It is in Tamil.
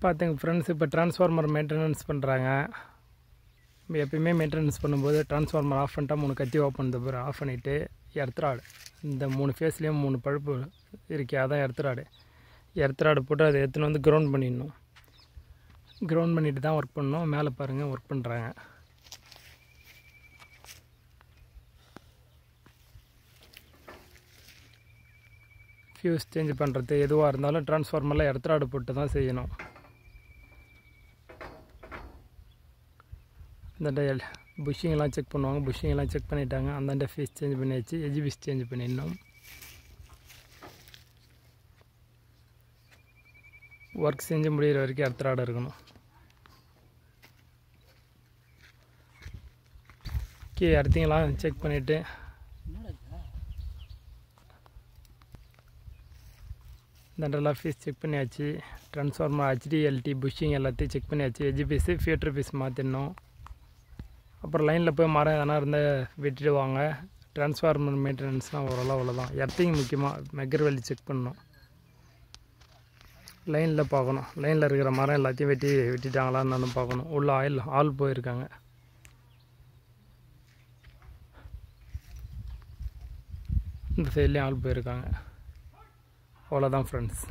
பார்த்துங்க ஃப்ரெண்ட்ஸ், இப்போ டிரான்ஸ்ஃபார்மர் மெயின்டெனன்ஸ் பண்ணுறாங்க. எப்பயுமே மெயின்டெனன்ஸ் பண்ணும்போது டிரான்ஸ்ஃபார்மர் ஆஃப் பண்ணிட்டா 3 கத்தி ஓப்பன் தவிர ஆஃப் பண்ணிவிட்டு எர்த்ராடு இந்த 3 ஃபேஸ்லேயும் 3 பழுப்பு இருக்கே, அதான் எர்த்ராடு போட்டு அதை எடுத்துன்னு வந்து கிரவுண்ட் பண்ணிடணும். கிரவுண்ட் பண்ணிவிட்டு தான் ஒர்க் பண்ணணும். மேலே பாருங்கள் ஒர்க் பண்ணுறாங்க. ஃபியூஸ் சேஞ்ச் பண்ணுறது எதுவாக இருந்தாலும் டிரான்ஸ்ஃபார்மரில் எர்த்ராடு போட்டு தான் செய்யணும். இந்த புஷ்ஷிங்கெல்லாம் செக் பண்ணுவாங்க. புஷ்ஷிங்கெல்லாம் செக் பண்ணிட்டாங்க. அந்தாண்ட ஃபீஸ் சேஞ்ச் பண்ணியாச்சு. எஜ் பீஸ் சேஞ்ச் பண்ணிடணும். ஒர்க் செஞ்சு முடிகிற வரைக்கும் எர்த்ராடு இருக்கணும். எர்த்திங்கெல்லாம் செக் பண்ணிவிட்டு இந்தாண்டெல்லாம் ஃபீஸ் செக் பண்ணியாச்சு. ட்ரான்ஸ்ஃபார்மர் HDLT புஷ்ஷிங் எல்லாத்தையும் செக் பண்ணியாச்சு. எஜ் பீஸு ஃபியூட்ரு பீஸ் மாற்றிடணும். அப்புறம் லைனில் போய் மரம் எதனா இருந்தால் வெட்டிடுவாங்க. டிரான்ஸ்ஃபார்மர் மெயின்டெனன்ஸ்லாம் ஓரளவு அவ்வளோதான். எர்த்திங் முக்கியமாக மெக்கர் வேலி செக் பண்ணணும். லைனில் பார்க்கணும். லைனில் இருக்கிற மரம் எல்லாத்தையும் வெட்டிட்டாங்களான்னு பார்க்கணும். உள்ள ஆள் போயிருக்காங்க. இந்த சைட்லேயும் ஆள் போயிருக்காங்க. அவ்வளோதான் ஃப்ரெண்ட்ஸ்.